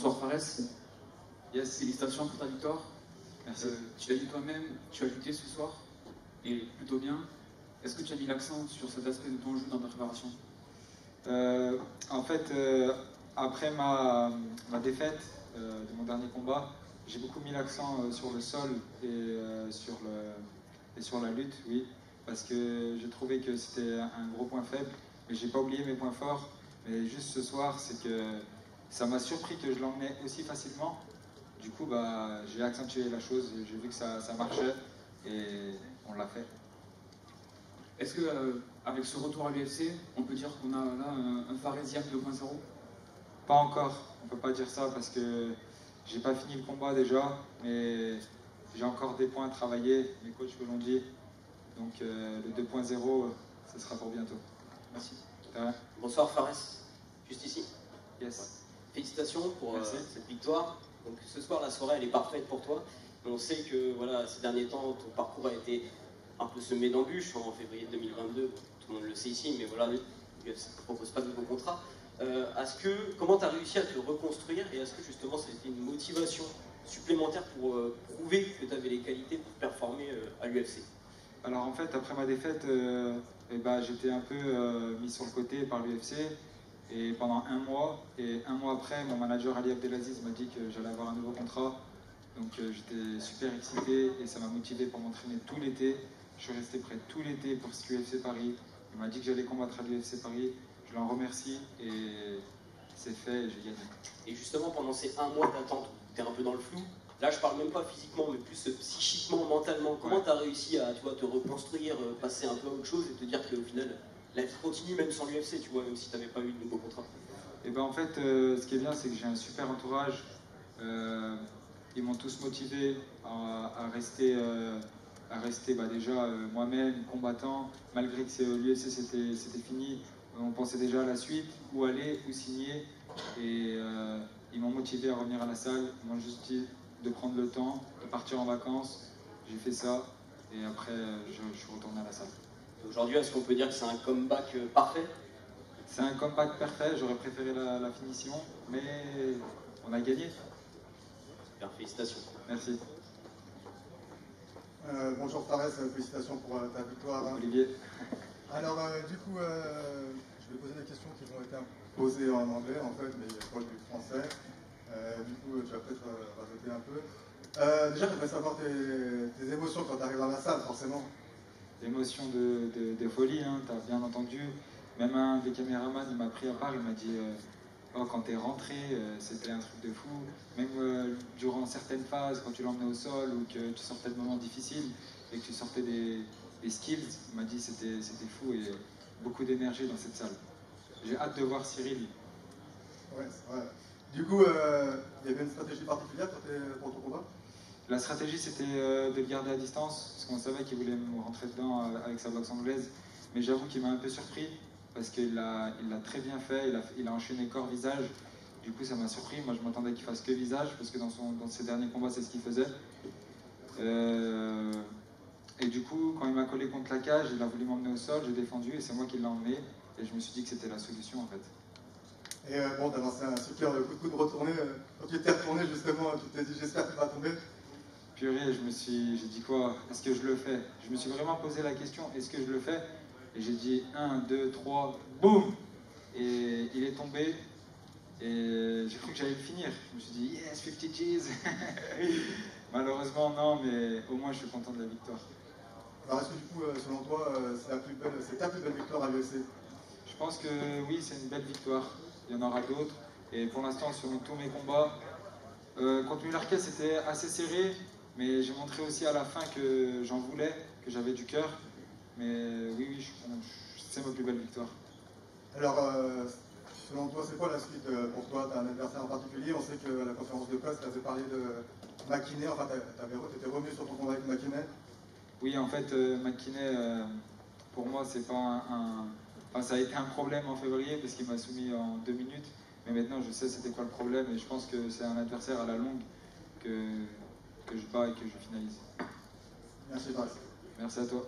Bonsoir Fares. Yes. Félicitations pour ta victoire. Merci. Tu l'as dit toi-même, tu as lutté ce soir, et plutôt bien. Est-ce que tu as mis l'accent sur cet aspect de ton jeu dans ta préparation? En fait, après ma défaite de mon dernier combat, j'ai beaucoup mis l'accent sur le sol et sur la lutte, oui, parce que j'ai trouvé que c'était un gros point faible, mais j'ai pas oublié mes points forts. Mais juste ce soir, c'est que ça m'a surpris que je l'emmenais aussi facilement. Du coup, j'ai accentué la chose, j'ai vu que ça marchait et on l'a fait. Est-ce que avec ce retour à l'UFC, on peut dire qu'on a là un Faresiak 2.0? Pas encore, on peut pas dire ça parce que j'ai pas fini le combat déjà, mais j'ai encore des points à travailler, mes coachs me l'ont dit. Donc le 2.0, ce sera pour bientôt. Merci. Bonsoir Fares, juste ici. Yes. Félicitations pour cette victoire. Donc ce soir, la soirée elle est parfaite pour toi. On sait que voilà, ces derniers temps, ton parcours a été un peu semé d'embûches en février 2022. Tout le monde le sait ici, mais voilà, l'UFC ne propose pas de nouveau contrat. Comment tu as réussi à te reconstruire et est-ce que justement c'était une motivation supplémentaire pour prouver que tu avais les qualités pour performer à l'UFC? Alors en fait, après ma défaite, j'étais un peu mis sur le côté par l'UFC. Et pendant un mois après, mon manager Ali Abdelaziz m'a dit que j'allais avoir un nouveau contrat. Donc j'étais super excité et ça m'a motivé pour m'entraîner tout l'été. Je suis resté prêt tout l'été pour ce UFC Paris. Il m'a dit que j'allais combattre à l'UFC Paris. Je l'en remercie et c'est fait et j'ai gagné. Et justement, pendant ces un mois d'attente où tu es un peu dans le flou, là je parle même pas physiquement mais plus psychiquement, mentalement, comment tu as réussi à te reconstruire, passer un peu à autre chose et te dire qu'au final la vie continue même sans l'UFC, tu vois, même si tu n'avais pas eu de nouveau contrat? Et en fait, ce qui est bien, c'est que j'ai un super entourage. Ils m'ont tous motivé à rester déjà moi-même, combattant. Malgré que l'UFC c'était fini, on pensait déjà à la suite, où aller, où signer. Et ils m'ont motivé à revenir à la salle. Ils m'ont juste dit de prendre le temps, de partir en vacances. J'ai fait ça et après je suis retourné à la salle. Aujourd'hui, est-ce qu'on peut dire que c'est un comeback parfait? C'est un comeback parfait, j'aurais préféré la finition, mais on a gagné. Super, félicitations. Merci. Bonjour Fares, félicitations pour ta victoire. Olivier. Alors du coup, je vais poser des questions qui vont être posées en anglais en fait, mais il y a pas du français. Du coup, tu vas peut-être rajouter un peu. Déjà, j'aimerais savoir tes émotions quand tu arrives dans la salle, forcément. Émotion de folie, hein, tu as bien entendu. Même un des caméramans, il m'a pris à part, il m'a dit quand tu es rentré, c'était un truc de fou. Même durant certaines phases, quand tu l'emmenais au sol ou que tu sortais de moments difficiles et que tu sortais des skills, il m'a dit c'était fou et beaucoup d'énergie dans cette salle. J'ai hâte de voir Cyril. Ouais, c'est vrai. Du coup, il y avait une stratégie particulière pour ton combat? La stratégie, c'était de le garder à distance, parce qu'on savait qu'il voulait me rentrer dedans avec sa boxe anglaise. Mais j'avoue qu'il m'a un peu surpris, parce qu'il l'a très bien fait, il a enchaîné corps-visage. Du coup, ça m'a surpris. Moi, je m'attendais qu'il fasse que visage, parce que dans ses derniers combats, c'est ce qu'il faisait. Et du coup, quand il m'a collé contre la cage, il a voulu m'emmener au sol, j'ai défendu, et c'est moi qui l'ai emmené. Et je me suis dit que c'était la solution, en fait. Et bon, t'as lancé un super coup de coude retourné. Quand tu t'es retourné, justement, tu t'es dit j'espère qu'il va tomber. Purée, j'ai dit quoi? Est-ce que je le fais? Je me suis vraiment posé la question, est-ce que je le fais? Et j'ai dit 1, 2, 3, boum! Et il est tombé. Et j'ai cru que j'allais le finir. Je me suis dit, yes, 50 G's! Malheureusement, non, mais au moins je suis content de la victoire. Alors, est-ce que du coup, selon toi, c'est ta plus belle victoire à l'UFC? Je pense que oui, c'est une belle victoire. Il y en aura d'autres. Et pour l'instant, sur tous mes combats, contre Mularquet, c'était assez serré. Mais j'ai montré aussi à la fin que j'en voulais, que j'avais du cœur. Mais oui, c'est ma plus belle victoire. Alors, selon toi, c'est quoi la suite pour toi? Tu as un adversaire en particulier? On sait que à la conférence de presse, tu avais parlé de McKinney. Enfin, tu étais revenu sur ton combat avec McKinney. Oui, en fait, McKinney, pour moi, c'est pas Enfin, ça a été un problème en février parce qu'il m'a soumis en 2 minutes. Mais maintenant, je sais c'était quoi le problème et je pense que c'est un adversaire à la longue que je bats et que je finalise. Merci, Fares. Merci à toi.